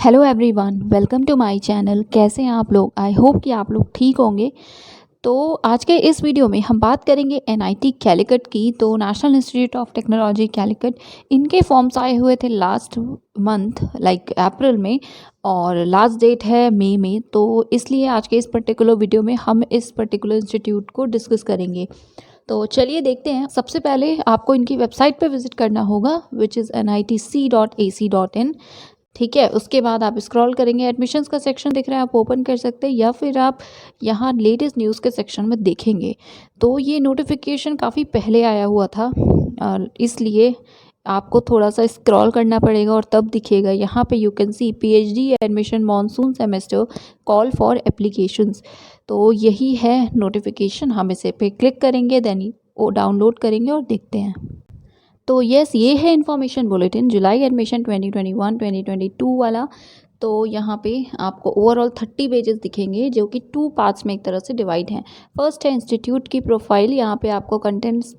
Hello everyone, welcome to my channel. कैसे हैं आप लोग? आई होप कि आप लोग ठीक होंगे। तो आज के इस वीडियो में हम बात करेंगे एनआईटी कैलीकट की। तो national institute of technology Calicut, इनके फॉर्म्स आए हुए थे लास्ट मंथ लाइक अप्रैल में, और लास्ट डेट है मई में। तो इसलिए आज के इस पर्टिकुलर वीडियो में हम इस पर्टिकुलर इंस्टीट्यूट को डिस्कस करेंगे। तो चलिए देखते हैं। सबसे पहले आपको इनकी वेबसाइट पे विजिट करना होगा, विच इज़ nitc.ac.in। ठीक है, उसके बाद आप स्क्रॉल करेंगे, एडमिशन्स का सेक्शन दिख रहा है, आप ओपन कर सकते हैं, या फिर आप यहाँ लेटेस्ट न्यूज़ के सेक्शन में देखेंगे। तो ये नोटिफिकेशन काफ़ी पहले आया हुआ था, इसलिए आपको थोड़ा सा स्क्रॉल करना पड़ेगा और तब दिखेगा। यहाँ पे you can see PhD admission monsoon semester call for applications. तो यही है नोटिफिकेशन। हम इसे पे क्लिक करेंगे, देन वो डाउनलोड करेंगे और देखते हैं। तो यस, ये है इन्फॉर्मेशन बुलेटिन जुलाई एडमिशन 2021-2022 वाला। तो यहाँ पे आपको ओवरऑल 30 पेजेस दिखेंगे, जो कि 2 पार्ट्स में एक तरह से डिवाइड हैं। फर्स्ट है इंस्टीट्यूट की प्रोफाइल, यहाँ पे आपको कंटेंट्स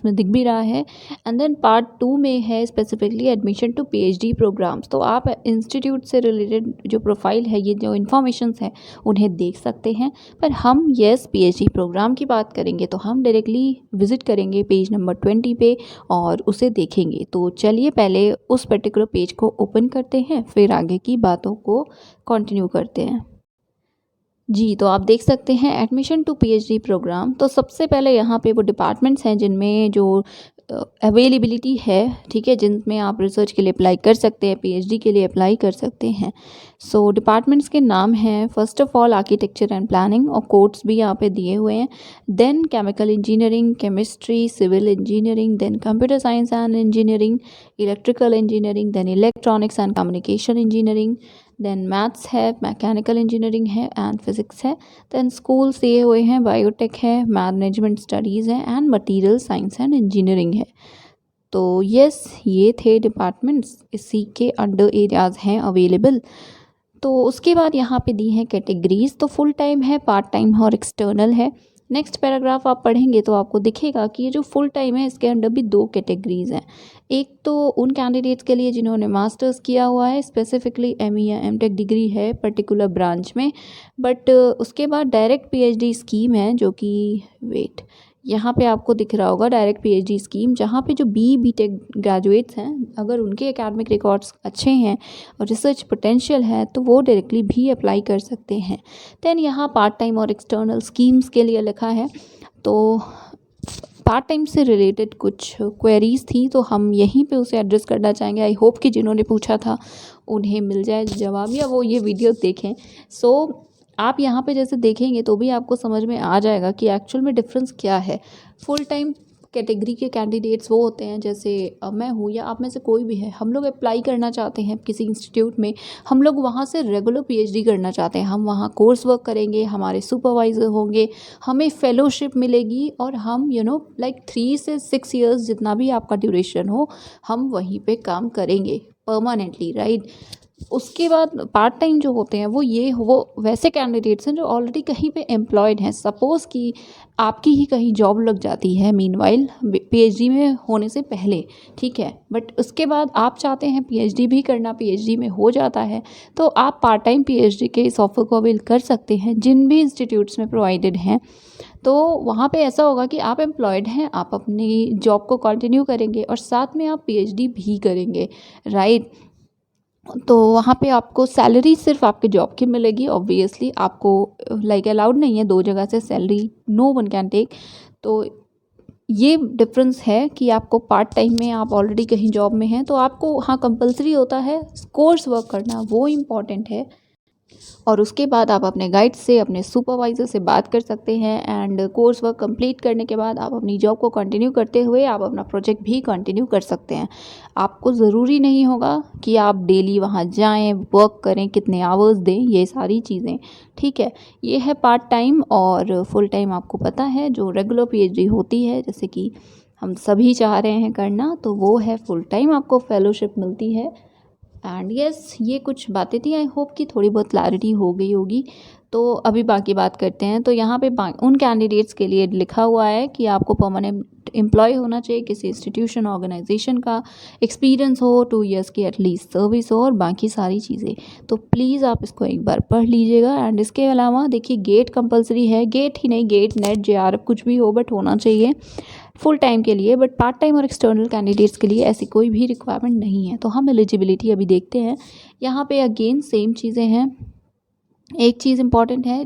में दिख भी रहा है। एंड देन पार्ट 2 में है specifically admission to PhD programs. तो आप इंस्टीट्यूट से रिलेटेड जो प्रोफाइल है, ये जो इन्फॉर्मेशंस हैं उन्हें देख सकते हैं। पर हम पीएचडी प्रोग्राम की बात करेंगे तो हम डायरेक्टली विजिट करेंगे पेज नंबर 20 पे और उसे देखेंगे। तो चलिए पहले उस पर्टिकुलर पेज को ओपन करते हैं, फिर आगे की बातों को कंटिन्यू करते हैं। जी, तो आप देख सकते हैं एडमिशन टू पीएचडी प्रोग्राम। तो सबसे पहले यहाँ पे वो डिपार्टमेंट्स हैं जिनमें जो अवेलेबिलिटी है, ठीक है, जिनमें आप रिसर्च के लिए अप्लाई कर सकते हैं, पीएचडी के लिए अप्लाई कर सकते हैं। सो डिपार्टमेंट्स के नाम हैं, first of all architecture and planning, और कोड्स भी यहाँ पे दिए हुए हैं। Then chemical engineering, chemistry, civil engineering, then computer science and engineering, electrical engineering, then electronics and communication engineering, then maths है, मैकेनिकल इंजीनियरिंग है एंड फिजिक्स है। देन स्कूल्स दिए हुए हैं, बायोटेक है, मैनेजमेंट स्टडीज़ है and material science and engineering है। तो यस, ये थे डिपार्टमेंट्स, इसी के अंडर एरियाज़ हैं अवेलेबल। तो उसके बाद यहाँ पे दी हैं कैटेगरीज। तो फुल टाइम है, पार्ट टाइम है और एक्सटर्नल है। नेक्स्ट पैराग्राफ आप पढ़ेंगे तो आपको दिखेगा कि ये जो फुल टाइम है, इसके अंडर भी 2 कैटेगरीज हैं। एक तो उन कैंडिडेट्स के लिए जिन्होंने मास्टर्स किया हुआ है, स्पेसिफिकली एमई या एमटेक डिग्री है पर्टिकुलर ब्रांच में। बट उसके बाद डायरेक्ट पीएचडी स्कीम है, जो कि वेट यहाँ पे आपको दिख रहा होगा, डायरेक्ट पीएचडी स्कीम, जहाँ पे जो बीटेक ग्रेजुएट्स हैं, अगर उनके एकेडमिक रिकॉर्ड्स अच्छे हैं और रिसर्च पोटेंशियल है, तो वो डायरेक्टली भी अप्लाई कर सकते हैं। देन यहाँ पार्ट टाइम और एक्सटर्नल स्कीम्स के लिए लिखा है। तो पार्ट टाइम से रिलेटेड कुछ क्वेरीज थी, तो हम यहीं पे उसे एड्रेस करना चाहेंगे। आई होप कि जिन्होंने पूछा था उन्हें मिल जाए जवाब, या वो ये वीडियो देखें। आप यहाँ पे जैसे देखेंगे तो भी आपको समझ में आ जाएगा कि एक्चुअल में डिफरेंस क्या है। फुल टाइम कैटेगरी के कैंडिडेट्स वो होते हैं, जैसे मैं हूँ या आप में से कोई भी है, हम लोग अप्लाई करना चाहते हैं किसी इंस्टीट्यूट में, हम लोग वहाँ से रेगुलर पीएचडी करना चाहते हैं, हम वहाँ कोर्स वर्क करेंगे, हमारे सुपरवाइज़र होंगे, हमें फेलोशिप मिलेगी, और हम लाइक 3 से 6 ईयर्स जितना भी आपका ड्यूरेशन हो, हम वहीं पे काम करेंगे परमानेंटली, राइट। उसके बाद पार्ट टाइम जो होते हैं वो वैसे कैंडिडेट्स हैं जो ऑलरेडी कहीं पे एम्प्लॉयड हैं। सपोज़ कि आपकी ही कहीं जॉब लग जाती है मीनवाइल पीएचडी में होने से पहले, ठीक है, बट उसके बाद आप चाहते हैं पीएचडी भी करना, पीएचडी में हो जाता है, तो आप पार्ट टाइम पीएचडी के इस ऑफर को अवेल कर सकते हैं, जिन भी इंस्टीट्यूट्स में प्रोवाइडेड हैं। तो वहाँ पे ऐसा होगा कि आप एम्प्लॉयड हैं, आप अपनी जॉब को कंटिन्यू करेंगे और साथ में आप पीएचडी भी करेंगे, राइट। तो वहाँ पे आपको सैलरी सिर्फ आपके जॉब की मिलेगी। ऑब्वियसली आपको लाइक अलाउड नहीं है 2 जगह से salary, no one can take. तो ये डिफरेंस है कि आपको पार्ट टाइम में आप ऑलरेडी कहीं जॉब में हैं, तो आपको हाँ कंपलसरी होता है कोर्स वर्क करना, वो इम्पॉर्टेंट है। और उसके बाद आप अपने गाइड से, अपने सुपरवाइज़र से बात कर सकते हैं, एंड कोर्स वर्क कंप्लीट करने के बाद आप अपनी जॉब को कंटिन्यू करते हुए आप अपना प्रोजेक्ट भी कंटिन्यू कर सकते हैं। आपको ज़रूरी नहीं होगा कि आप डेली वहाँ जाएं, वर्क करें, कितने आवर्स दें, ये सारी चीज़ें, ठीक है। ये है पार्ट टाइम। और फुल टाइम आपको पता है जो रेगुलर पीएचडी होती है, जैसे कि हम सभी चाह रहे हैं करना, तो वो है फुल टाइम, आपको फेलोशिप मिलती है एंड यस, ये कुछ बातें थी, आई होप कि थोड़ी बहुत क्लैरिटी हो गई होगी। तो अभी बाकी बात करते हैं। तो यहाँ पे उन कैंडिडेट्स के लिए लिखा हुआ है कि आपको परमानेंट एम्प्लॉय होना चाहिए, किसी इंस्टीट्यूशन ऑर्गेनाइजेशन का एक्सपीरियंस हो, 2 इयर्स की एटलीस्ट सर्विस हो, और बाकी सारी चीज़ें। तो प्लीज़ आप इसको एक बार पढ़ लीजिएगा। एंड इसके अलावा देखिए, गेट कंपलसरी है, गेट ही नहीं, गेट नेट JRF कुछ भी हो, बट होना चाहिए फुल टाइम के लिए। बट पार्ट टाइम और एक्सटर्नल कैंडिडेट्स के लिए ऐसी कोई भी रिक्वायरमेंट नहीं है। तो हम एलिजिबिलिटी अभी देखते हैं। यहाँ पे अगेन सेम चीज़ें हैं। एक चीज़ इंपॉर्टेंट है,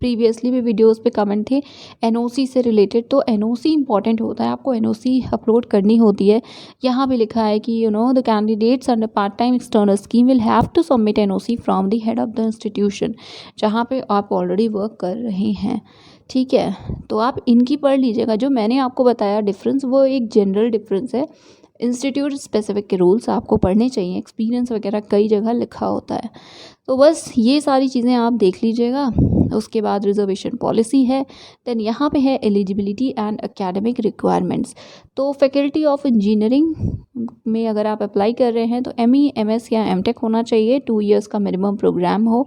प्रीवियसली भी वीडियोस पे कमेंट थे NOC से रिलेटेड। तो NOC इंपॉर्टेंट होता है, आपको NOC अपलोड करनी होती है। यहाँ भी लिखा है कि the candidates under part time external scheme will have to submit NOC from the head of the institution, जहाँ पे आप ऑलरेडी वर्क कर रहे हैं। ठीक है, तो आप इनकी पढ़ लीजिएगा। जो मैंने आपको बताया डिफरेंस, वो एक जनरल डिफरेंस है। इंस्टीट्यूट स्पेसिफिक के रूल्स आपको पढ़ने चाहिए, एक्सपीरियंस वगैरह कई जगह लिखा होता है। तो बस ये सारी चीज़ें आप देख लीजिएगा। उसके बाद रिजर्वेशन पॉलिसी है। देन यहाँ पे है एलिजिबिलिटी एंड एकेडमिक रिक्वायरमेंट्स। तो फैकल्टी ऑफ इंजीनियरिंग में अगर आप अप्लाई कर रहे हैं तो ME MS या MTech होना चाहिए, 2 इयर्स का मिनिमम प्रोग्राम हो,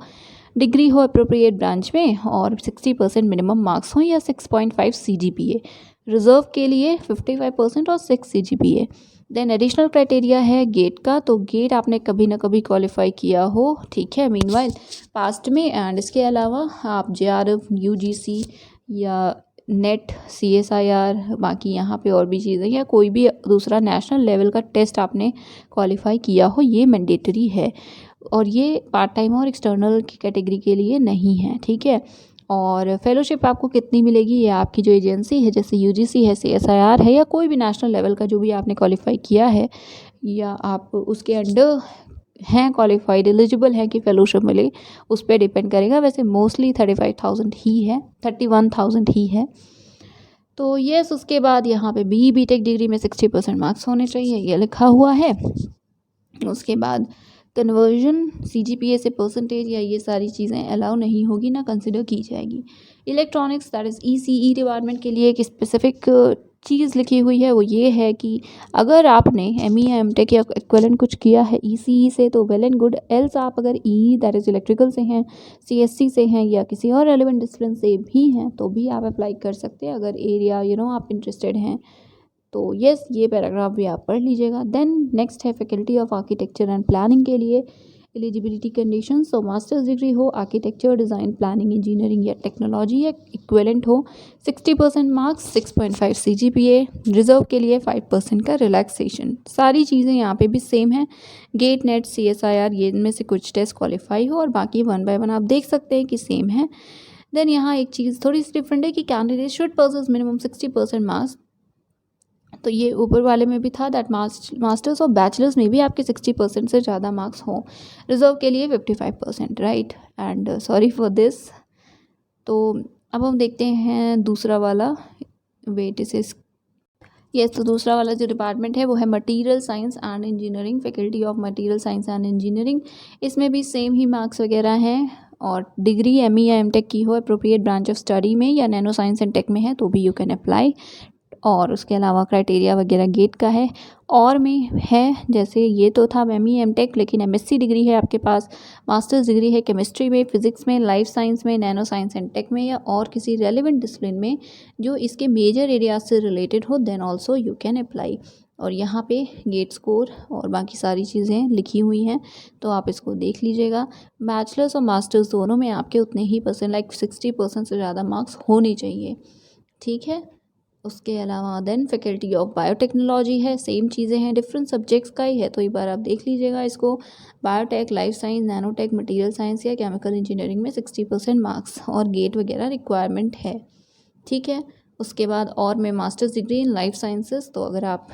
डिग्री हो अप्रोप्रिएट ब्रांच में, और 60% मिनिमम मार्क्स हो या 6.5 CGPA। रिजर्व के लिए 55% और 6 CGPA। देन एडिशनल क्राइटेरिया है गेट का। तो गेट आपने कभी ना कभी क्वालिफाई किया हो, ठीक है, मीनवाइल पास्ट में। एंड इसके अलावा आप JRF UGC या नेट CSIR, बाकी यहाँ पे और भी चीज़ें, या कोई भी दूसरा नेशनल लेवल का टेस्ट आपने क्वालिफाई किया हो, ये मैंडेटरी है। और ये पार्ट टाइम और एक्सटर्नल की कैटेगरी के लिए नहीं है, ठीक है। और फेलोशिप आपको कितनी मिलेगी, ये आपकी जो एजेंसी है, जैसे UGC है, CSIR है, या कोई भी नेशनल लेवल का जो भी आपने क्वालिफाई किया है, या आप उसके अंडर हैं क्वालिफाइड, एलिजिबल हैं कि फेलोशिप मिले, उस पर डिपेंड करेगा। वैसे मोस्टली 35,000 ही है, 31,000 ही है। तो यस, उसके बाद यहाँ पे BTech डिग्री में 60% मार्क्स होने चाहिए, ये लिखा हुआ है। उसके बाद कन्वर्जन CGPA से परसेंटेज या ये सारी चीज़ें अलाउ नहीं होगी, ना कंसिडर की जाएगी। Electronics that is ECE department के लिए एक स्पेसिफिक चीज़ लिखी हुई है, वो ये है कि अगर आपने ME या MTech या इक्विवेलेंट कुछ किया है ECE से तो वेल एंड गुड। एल्स आप अगर EE दैट इज़ इलेक्ट्रिकल से हैं, CSC से हैं, या किसी और रेलिवेंट डिसिप्लिन से भी हैं, तो भी आप अप्लाई कर सकते हैं अगर एरिया आप इंटरेस्टेड हैं। तो यस, ये पैराग्राफ भी आप पढ़ लीजिएगा। देन नेक्स्ट है faculty of architecture and planning के लिए एलिजिबिलिटी कंडीशन। सो मास्टर्स डिग्री हो आर्किटेक्चर, डिज़ाइन, प्लानिंग, इंजीनियरिंग या टेक्नोलॉजी या इक्विवेलेंट हो, 60% मार्क्स, 6.5 CGPA। रिजर्व के लिए 5% का रिलैक्सेशन। सारी चीज़ें यहाँ पे भी सेम है। गेट नेट CSIR, ये इनमें से कुछ टेस्ट क्वालिफाई हो, और बाकी 1 by 1 आप देख सकते हैं कि सेम है। देन यहाँ एक चीज़ थोड़ी सी डिफरेंट है कि candidate should possess minimum 60% marks. तो ये ऊपर वाले में भी था दैट मास्टर्स और बैचलर्स में भी आपके 60% से ज़्यादा मार्क्स हों। रिजर्व के लिए 55%, right. And sorry for this. तो अब हम देखते हैं दूसरा वाला, वेट इस यस। तो दूसरा वाला जो डिपार्टमेंट है वो है material science and engineering, faculty of material science and engineering. इसमें भी सेम ही मार्क्स वगैरह हैं, और डिग्री ME या MTech की हो अप्रोप्रिएट ब्रांच ऑफ स्टडी में, या नैनो साइंस एंड टेक में है तो भी यू कैन अप्लाई। और उसके अलावा क्राइटेरिया वगैरह गेट का है, और में है जैसे ये तो था ME MTech, लेकिन MSc डिग्री है आपके पास, मास्टर्स डिग्री है केमिस्ट्री में, फिजिक्स में, लाइफ साइंस में, नैनो साइंस एंड टेक में, या और किसी रेलिवेंट डिसिप्लिन में जो इसके मेजर एरियाज से रिलेटेड हो, then also you can apply. और यहाँ पे गेट स्कोर और बाकी सारी चीज़ें लिखी हुई हैं, तो आप इसको देख लीजिएगा। बैचलर्स और मास्टर्स दोनों में आपके उतने ही परसेंट, लाइक 60% से ज़्यादा मार्क्स होने चाहिए, ठीक है। उसके अलावा देन फैकल्टी ऑफ बायोटेक्नोलॉजी है, सेम चीज़ें हैं, डिफरेंट सब्जेक्ट्स का ही है, तो एक बार आप देख लीजिएगा इसको। Biotech, life science, nanotech, material science या केमिकल इंजीनियरिंग में 60% मार्क्स और गेट वगैरह रिक्वायरमेंट है, ठीक है। उसके बाद और में masters degree in life sciences, तो अगर आप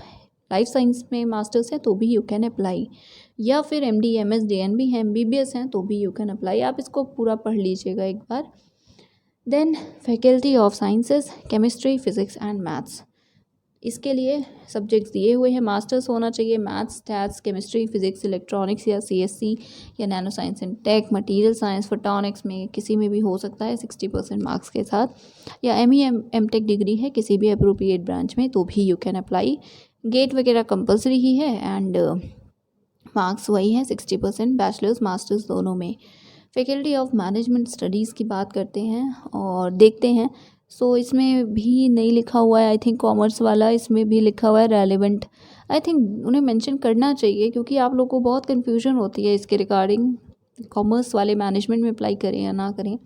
लाइफ साइंस में मास्टर्स है तो भी यू कैन अप्लाई, या फिर MD MS DNB है, MBBS हैं तो भी यू कैन अप्लाई। आप इसको पूरा पढ़ लीजिएगा एक बार। Then faculty of sciences, chemistry, physics and maths, इसके लिए सब्जेक्ट्स दिए हुए हैं। मास्टर्स होना चाहिए maths, stats, chemistry, physics, electronics या CSC या nano science and tech, material science, photonics में किसी में भी हो सकता है 60% मार्क्स के साथ, या ME MTech डिग्री है किसी भी अप्रोप्रिएट ब्रांच में तो भी यू कैन अप्लाई। गेट वगैरह कंपलसरी ही है। एंड मार्क्स वही है 60%, बैचलर्स मास्टर्स दोनों में। फैकल्टी ऑफ मैनेजमेंट स्टडीज़ की बात करते हैं और देखते हैं। सो इसमें भी नहीं लिखा हुआ है, आई थिंक कॉमर्स वाला, इसमें भी लिखा हुआ है रेलेवेंट। आई थिंक उन्हें मेंशन करना चाहिए क्योंकि आप लोग को बहुत कन्फ्यूजन होती है इसके रिगार्डिंग, कॉमर्स वाले मैनेजमेंट में अप्लाई करें या ना करें।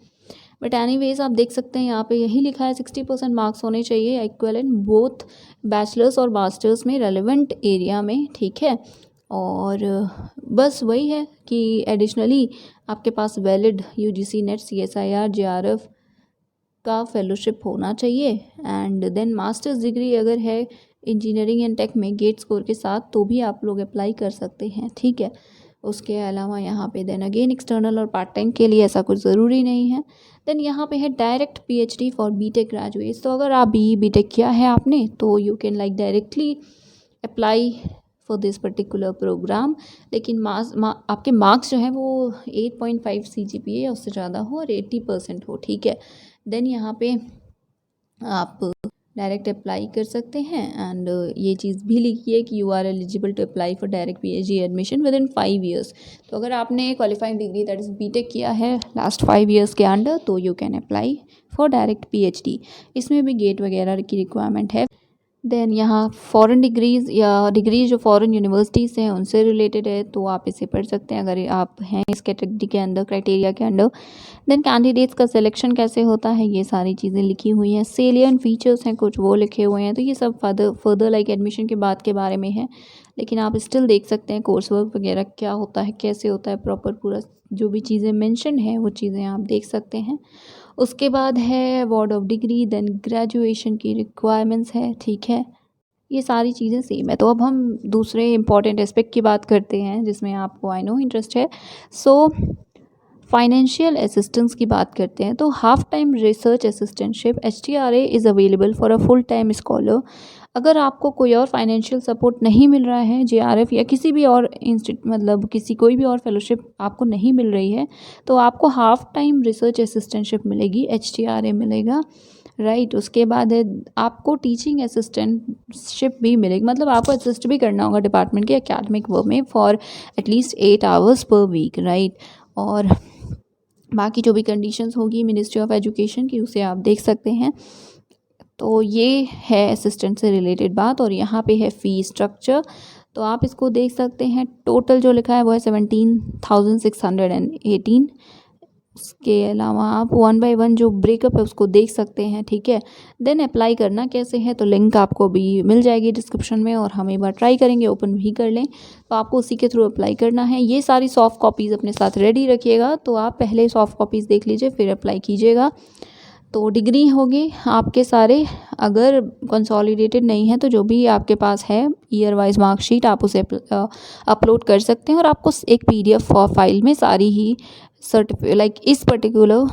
बट एनीवेज आप देख सकते हैं यहाँ पे यही लिखा है 60% मार्क्स होने चाहिए इक्वलेंट बोथ बैचलर्स और मास्टर्स में रेलेवेंट एरिया में, ठीक है। और बस वही है कि एडिशनली आपके पास valid UGC NET CSIR JRF का फेलोशिप होना चाहिए। एंड देन मास्टर्स डिग्री अगर है इंजीनियरिंग एंड टेक में गेट स्कोर के साथ तो भी आप लोग अप्लाई कर सकते हैं, ठीक है। उसके अलावा यहाँ पे देन अगेन एक्सटर्नल और पार्ट टाइम के लिए ऐसा कुछ ज़रूरी नहीं है। देन यहाँ पे है direct PhD for BTech graduates. तो अगर आप BE-BTech किया है आपने तो you can like directly apply for this particular program. लेकिन आपके मार्क्स जो हैं वो 8.5 CGPA या उससे ज़्यादा हो और 80% हो, ठीक है। देन यहाँ पे आप डायरेक्ट अप्लाई कर सकते हैं। एंड ये चीज़ भी लिखी है कि you are eligible to apply for direct PhD admission within 5 years. तो अगर आपने qualifying degree that is BTech किया है लास्ट 5 ईयर्स के अंडर तो you can apply for direct PhD। इसमें भी गेट वगैरह की रिक्वायरमेंट है। देन यहाँ फॉरेन डिग्रीज़ या डिग्रीज जो फॉरेन यूनिवर्सिटीज़ हैं उनसे रिलेटेड है तो आप इसे पढ़ सकते हैं अगर आप हैं इस कैटेगरी के अंदर, क्राइटेरिया के अंडर। देन कैंडिडेट्स का सिलेक्शन कैसे होता है ये सारी चीज़ें लिखी हुई हैं। सेलियंट फीचर्स हैं कुछ वो लिखे हुए हैं। तो ये सब फर्दर लाइक एडमिशन के बाद के बारे में है, लेकिन आप स्टिल देख सकते हैं कोर्स वर्क वगैरह क्या होता है, कैसे होता है, प्रॉपर पूरा जो भी चीज़ें मेंशन है वो चीज़ें आप देख सकते हैं। उसके बाद है award of degree, then graduation की रिक्वायरमेंट्स है, ठीक है। ये सारी चीज़ें सेम है। तो अब हम दूसरे इंपॉर्टेंट एस्पेक्ट की बात करते हैं जिसमें आपको आई नो इंटरेस्ट है। सो फाइनेंशियल असिस्टेंस की बात करते हैं। तो half time research assistantship HTRA is available for a full time scholar. अगर आपको कोई और फाइनेंशियल सपोर्ट नहीं मिल रहा है, JRF या किसी भी और मतलब किसी कोई भी और फेलोशिप आपको नहीं मिल रही है तो आपको हाफ टाइम रिसर्च असिस्टेंटशिप मिलेगी, HTRA मिलेगा, राइट। उसके बाद है आपको टीचिंग असिस्टेंटशिप भी मिलेगी, मतलब आपको असिस्ट भी करना होगा डिपार्टमेंट के एकेडमिक वर्क में for at least 8 hours per week, right. और बाकी जो भी कंडीशंस होगी मिनिस्ट्री ऑफ एजुकेशन की उसे आप देख सकते हैं। तो ये है असिस्टेंट से रिलेटेड बात। और यहाँ पे है फ़ी स्ट्रक्चर, तो आप इसको देख सकते हैं। टोटल जो लिखा है वो है 17,618। उसके अलावा आप 1 बाय 1 जो ब्रेकअप है उसको देख सकते हैं, ठीक है। देन अप्लाई करना कैसे है तो लिंक आपको भी मिल जाएगी डिस्क्रिप्शन में, और हम एक बार ट्राई करेंगे, ओपन भी कर लें। तो आपको उसी के थ्रू अप्लाई करना है। ये सारी सॉफ्ट कॉपीज़ अपने साथ रेडी रखिएगा। तो आप पहले सॉफ्ट कॉपीज़ देख लीजिए फिर अप्लाई कीजिएगा। तो डिग्री होगी आपके सारे, अगर कंसोलिडेटेड नहीं है तो जो भी आपके पास है ईयर वाइज मार्कशीट आप उसे अपलोड कर सकते हैं। और आपको एक PDF फाइल में सारी ही लाइक इस पर्टिकुलर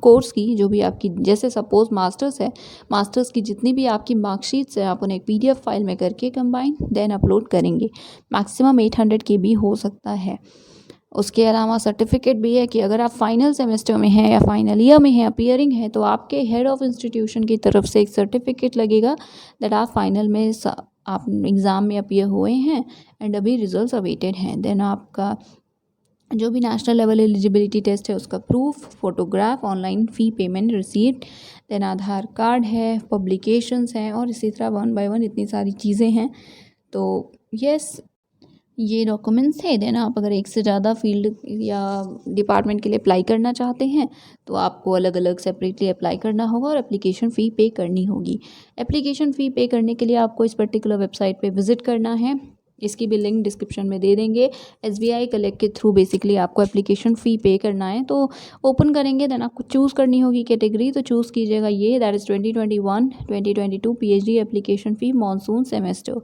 कोर्स की जो भी आपकी, जैसे सपोज मास्टर्स है, मास्टर्स की जितनी भी आपकी मार्कशीट्स हैं आप उन्हें एक PDF फाइल में करके कंबाइन देन अपलोड करेंगे। मैक्सिमम 800 KB हो सकता है। उसके अलावा सर्टिफिकेट भी है कि अगर आप फाइनल सेमेस्टर में हैं या फाइनल ईयर में हैं, अपीयरिंग है, तो आपके हेड ऑफ इंस्टीट्यूशन की तरफ से एक सर्टिफिकेट लगेगा दैट आप फाइनल में आप एग्ज़ाम में अपीयर हुए हैं एंड अभी रिजल्ट्स अवेटेड हैं। देन आपका जो भी नेशनल लेवल एलिजिबिलिटी टेस्ट है उसका proof, photograph, online fee payment receipt, then Aadhaar card है, पब्लिकेशंस हैं, और इसी तरह 1 बाय 1 इतनी सारी चीज़ें हैं। तो यस, ये डॉक्यूमेंट्स है। देन आप अगर एक से ज़्यादा फील्ड या डिपार्टमेंट के लिए अप्लाई करना चाहते हैं तो आपको अलग अलग सेपरेटली अप्लाई करना होगा और एप्लीकेशन फ़ी पे करनी होगी। एप्लीकेशन फ़ी पे करने के लिए आपको इस पर्टिकुलर वेबसाइट पे विज़िट करना है, इसकी भी लिंक डिस्क्रिप्शन में दे देंगे। SBI कलेक्ट के थ्रू बेसिकली आपको एप्लीकेशन फ़ी पे करना है। तो ओपन करेंगे देन आपको चूज़ करनी होगी कैटेगरी, तो चूज़ कीजिएगा ये that is 2021-2022 PhD application fee monsoon semester,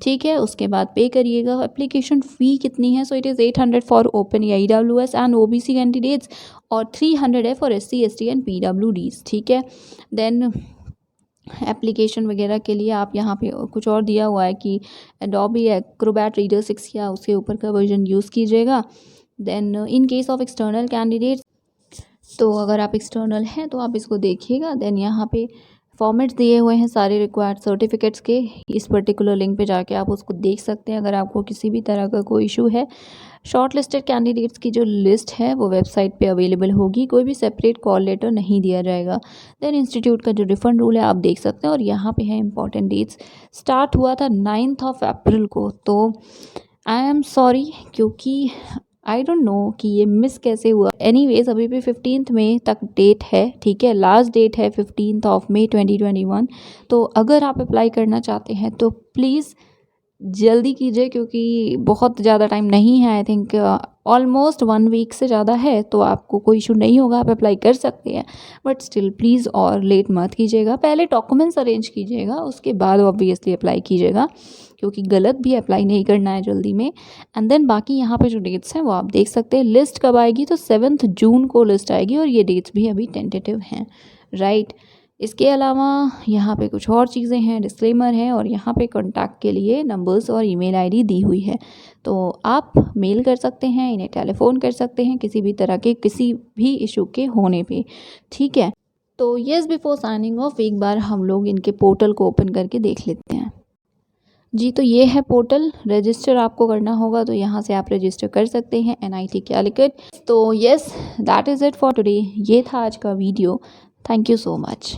ठीक है। उसके बाद पे करिएगा। एप्लीकेशन फ़ी कितनी है, so it is 800 for open या EWS एंड OBC कैंडिडेट्स और 300 है for SC ST and PWDs, ठीक है। देन एप्लीकेशन वगैरह के लिए आप यहाँ पे कुछ और दिया हुआ है कि Adobe Acrobat Reader 6 या उसके ऊपर का वर्जन यूज़ कीजिएगा। Then in case of external candidates, तो अगर आप एक्सटर्नल हैं तो आप इसको देखिएगा। देन यहाँ पे फॉर्मेट्स दिए हुए हैं सारे रिक्वायर्ड सर्टिफिकेट्स के। इस पर्टिकुलर लिंक पे जाके आप उसको देख सकते हैं अगर आपको किसी भी तरह का कोई इशू है। शॉर्ट लिस्टेड कैंडिडेट्स की जो लिस्ट है वो वेबसाइट पे अवेलेबल होगी, कोई भी सेपरेट कॉल लेटर नहीं दिया जाएगा। देन इंस्टीट्यूट का जो रिफंड रूल है आप देख सकते हैं, और यहाँ पे है इंपॉर्टेंट डेट्स। स्टार्ट हुआ था 9 अप्रैल को, तो आई एम सॉरी क्योंकि आई डोंट नो कि ये मिस कैसे हुआ। एनीवेज अभी भी 15 मई तक डेट है, ठीक है, लास्ट डेट है 15 मई 2021। तो अगर आप अप्लाई करना चाहते हैं तो प्लीज़ जल्दी कीजिए, क्योंकि बहुत ज़्यादा टाइम नहीं है। आई थिंक ऑलमोस्ट 1 वीक से ज़्यादा है, तो आपको कोई इशू नहीं होगा, आप अप्लाई कर सकते हैं। बट स्टिल प्लीज़ और लेट मत कीजिएगा, पहले डॉक्यूमेंट्स अरेंज कीजिएगा, उसके बाद ऑब्वियसली अप्लाई कीजिएगा, क्योंकि गलत भी अप्लाई नहीं करना है जल्दी में। एंड देन बाकी यहाँ पे जो डेट्स हैं वो आप देख सकते हैं। लिस्ट कब आएगी? तो 7 जून को लिस्ट आएगी, और ये डेट्स भी अभी टेंटेटिव हैं, राइट। इसके अलावा यहाँ पे कुछ और चीज़ें हैं, डिस्क्लेमर है, और यहाँ पे कॉन्टैक्ट के लिए नंबर्स और ईमेल आईडी दी हुई है। तो आप मेल कर सकते हैं, इन्हें टेलीफोन कर सकते हैं किसी भी तरह के किसी भी इशू के होने पे, ठीक है। तो येस, बिफोर साइनिंग ऑफ एक बार हम लोग इनके पोर्टल को ओपन करके देख लेते हैं। जी, तो ये है पोर्टल। रजिस्टर आपको करना होगा, तो यहाँ से आप रजिस्टर कर सकते हैं NIT कैलिकट। तो yes, that is it for today. ये था आज का video. Thank you so much.